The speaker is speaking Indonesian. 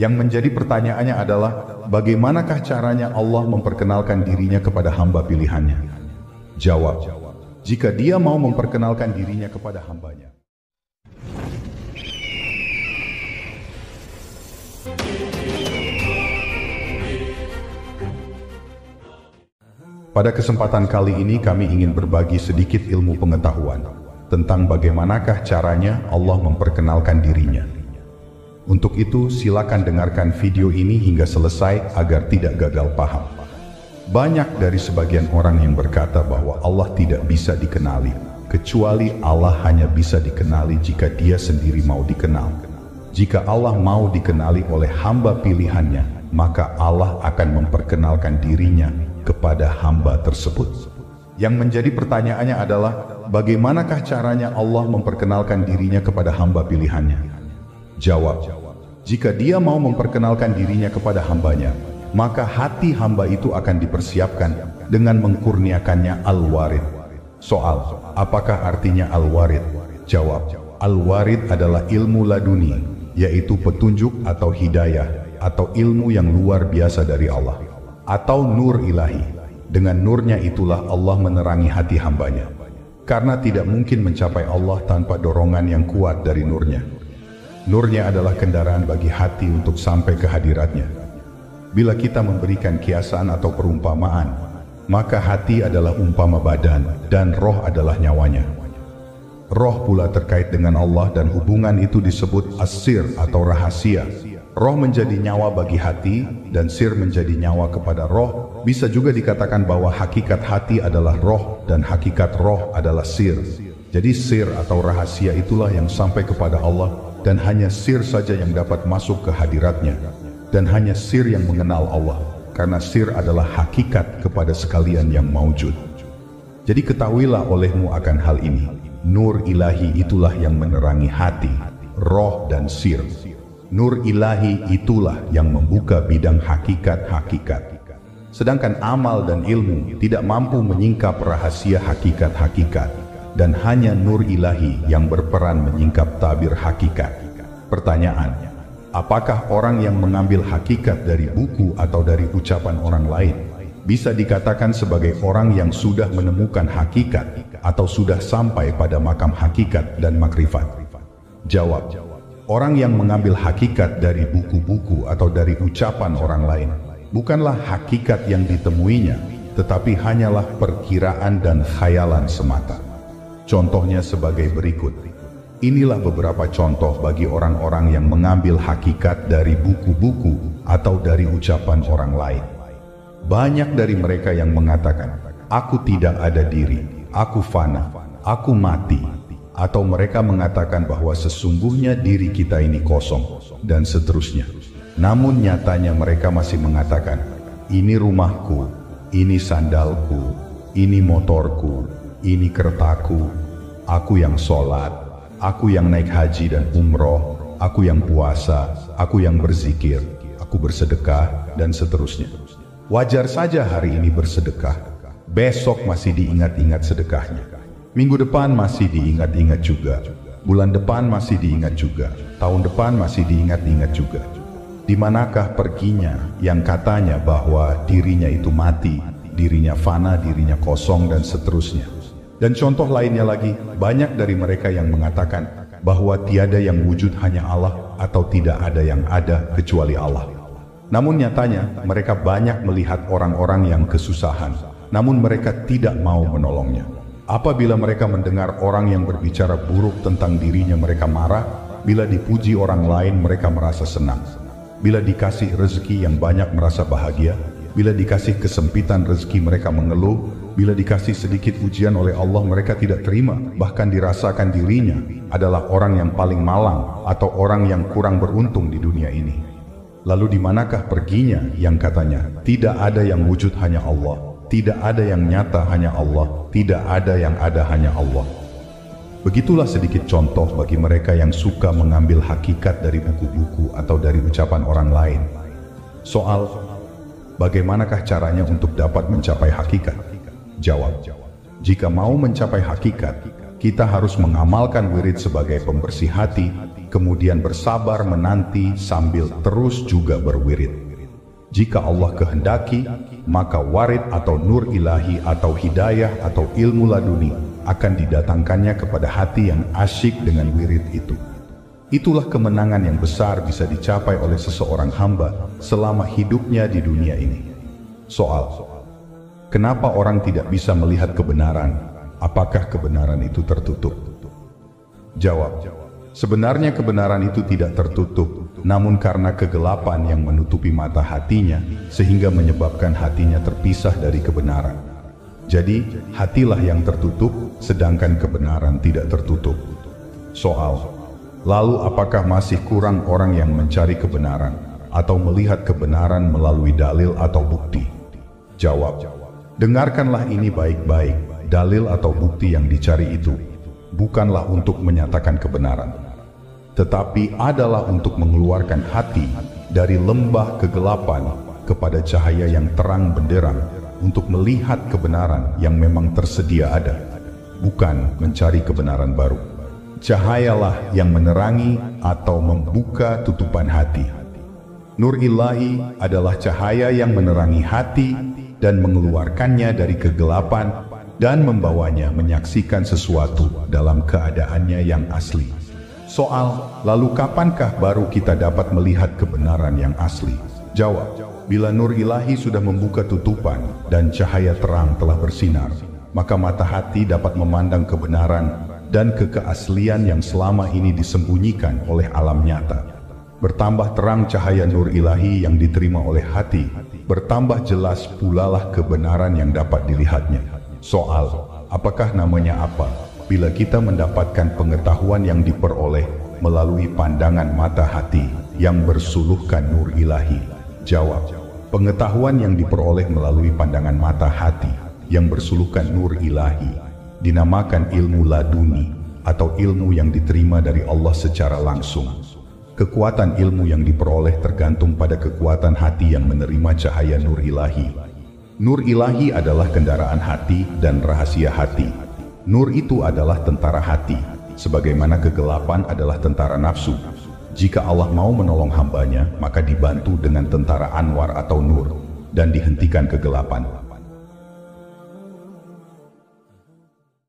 Yang menjadi pertanyaannya adalah, bagaimanakah caranya Allah memperkenalkan dirinya kepada hamba pilihannya? Jawab, jika Dia mau memperkenalkan dirinya kepada hambanya. Pada kesempatan kali ini kami ingin berbagi sedikit ilmu pengetahuan tentang bagaimanakah caranya Allah memperkenalkan dirinya. Untuk itu silakan dengarkan video ini hingga selesai agar tidak gagal paham. Banyak dari sebagian orang yang berkata bahwa Allah tidak bisa dikenali, kecuali Allah hanya bisa dikenali jika Dia sendiri mau dikenal. Jika Allah mau dikenali oleh hamba pilihannya, maka Allah akan memperkenalkan dirinya kepada hamba tersebut. Yang menjadi pertanyaannya adalah, bagaimanakah caranya Allah memperkenalkan dirinya kepada hamba pilihannya? Jawab, jika Dia mau memperkenalkan dirinya kepada hambanya, maka hati hamba itu akan dipersiapkan dengan mengkurniakannya al-warid. Soal, apakah artinya al-warid? Jawab, al-warid adalah ilmu laduni, yaitu petunjuk atau hidayah, atau ilmu yang luar biasa dari Allah, atau nur ilahi. Dengan nurnya itulah Allah menerangi hati hambanya, karena tidak mungkin mencapai Allah tanpa dorongan yang kuat dari nurnya. Nurnya adalah kendaraan bagi hati untuk sampai ke hadiratnya. Bila kita memberikan kiasan atau perumpamaan, maka hati adalah umpama badan dan roh adalah nyawanya. Roh pula terkait dengan Allah dan hubungan itu disebut as-sir atau rahasia. Roh menjadi nyawa bagi hati dan sir menjadi nyawa kepada roh. Bisa juga dikatakan bahwa hakikat hati adalah roh dan hakikat roh adalah sir. Jadi sir atau rahasia itulah yang sampai kepada Allah, dan hanya sir saja yang dapat masuk ke hadiratnya, dan hanya sir yang mengenal Allah, karena sir adalah hakikat kepada sekalian yang maujud. Jadi ketahuilah olehmu akan hal ini, nur ilahi itulah yang menerangi hati, roh dan sir. Nur ilahi itulah yang membuka bidang hakikat-hakikat. Sedangkan amal dan ilmu tidak mampu menyingkap rahasia hakikat-hakikat, dan hanya nur ilahi yang berperan menyingkap tabir hakikat. Pertanyaan, apakah orang yang mengambil hakikat dari buku atau dari ucapan orang lain bisa dikatakan sebagai orang yang sudah menemukan hakikat atau sudah sampai pada makam hakikat dan makrifat? Jawab, orang yang mengambil hakikat dari buku-buku atau dari ucapan orang lain bukanlah hakikat yang ditemuinya, tetapi hanyalah perkiraan dan khayalan semata. Contohnya sebagai berikut. Inilah beberapa contoh bagi orang-orang yang mengambil hakikat dari buku-buku atau dari ucapan orang lain. Banyak dari mereka yang mengatakan, aku tidak ada diri, aku fana, aku mati. Atau mereka mengatakan bahwa sesungguhnya diri kita ini kosong, dan seterusnya. Namun nyatanya mereka masih mengatakan, ini rumahku, ini sandalku, ini motorku, ini kertaku, aku yang sholat, aku yang naik haji dan umroh, aku yang puasa, aku yang berzikir, aku bersedekah, dan seterusnya. Wajar saja hari ini bersedekah, besok masih diingat-ingat sedekahnya. Minggu depan masih diingat-ingat juga, bulan depan masih diingat juga, tahun depan masih diingat-ingat juga. Di manakah perginya yang katanya bahwa dirinya itu mati, dirinya fana, dirinya kosong, dan seterusnya. Dan contoh lainnya lagi, banyak dari mereka yang mengatakan bahwa tiada yang wujud hanya Allah, atau tidak ada yang ada kecuali Allah. Namun nyatanya mereka banyak melihat orang-orang yang kesusahan, namun mereka tidak mau menolongnya. Apabila mereka mendengar orang yang berbicara buruk tentang dirinya, mereka marah. Bila dipuji orang lain, mereka merasa senang. Bila dikasih rezeki yang banyak, merasa bahagia. Bila dikasih kesempitan rezeki, mereka mengeluh. Bila dikasih sedikit ujian oleh Allah, mereka tidak terima. Bahkan dirasakan dirinya adalah orang yang paling malang atau orang yang kurang beruntung di dunia ini. Lalu di manakah perginya yang katanya tidak ada yang wujud hanya Allah, tidak ada yang nyata hanya Allah, tidak ada yang ada hanya Allah. Begitulah sedikit contoh bagi mereka yang suka mengambil hakikat dari buku-buku atau dari ucapan orang lain. Soal, bagaimanakah caranya untuk dapat mencapai hakikat? Jawab, jika mau mencapai hakikat, kita harus mengamalkan wirid sebagai pembersih hati, kemudian bersabar menanti sambil terus juga berwirid. Jika Allah kehendaki, maka warid atau nur ilahi atau hidayah atau ilmu laduni akan didatangkannya kepada hati yang asyik dengan wirid itu. Itulah kemenangan yang besar bisa dicapai oleh seseorang hamba selama hidupnya di dunia ini. Soal: kenapa orang tidak bisa melihat kebenaran? Apakah kebenaran itu tertutup? Jawab: sebenarnya kebenaran itu tidak tertutup, namun karena kegelapan yang menutupi mata hatinya, sehingga menyebabkan hatinya terpisah dari kebenaran. Jadi, hatilah yang tertutup, sedangkan kebenaran tidak tertutup. Soal: lalu apakah masih kurang orang yang mencari kebenaran, atau melihat kebenaran melalui dalil atau bukti? Jawab: dengarkanlah ini baik-baik, dalil atau bukti yang dicari itu bukanlah untuk menyatakan kebenaran, tetapi adalah untuk mengeluarkan hati dari lembah kegelapan kepada cahaya yang terang benderang, untuk melihat kebenaran yang memang tersedia ada, bukan mencari kebenaran baru. Cahayalah yang menerangi atau membuka tutupan hati. Nur ilahi adalah cahaya yang menerangi hati dan mengeluarkannya dari kegelapan dan membawanya menyaksikan sesuatu dalam keadaannya yang asli. Soal: lalu kapankah baru kita dapat melihat kebenaran yang asli? Jawab: bila nur ilahi sudah membuka tutupan dan cahaya terang telah bersinar, maka mata hati dapat memandang kebenaran dan keaslian yang selama ini disembunyikan oleh alam nyata. Bertambah terang cahaya nur ilahi yang diterima oleh hati, bertambah jelas pulalah kebenaran yang dapat dilihatnya. Soal: apakah namanya apa bila kita mendapatkan pengetahuan yang diperoleh melalui pandangan mata hati yang bersuluhkan nur ilahi? Jawab: pengetahuan yang diperoleh melalui pandangan mata hati yang bersuluhkan nur ilahi dinamakan ilmu laduni atau ilmu yang diterima dari Allah secara langsung. Kekuatan ilmu yang diperoleh tergantung pada kekuatan hati yang menerima cahaya nur ilahi. Nur ilahi adalah kendaraan hati dan rahasia hati. Nur itu adalah tentara hati, sebagaimana kegelapan adalah tentara nafsu. Jika Allah mau menolong hambanya, maka dibantu dengan tentara anwar atau nur, dan dihentikan kegelapan.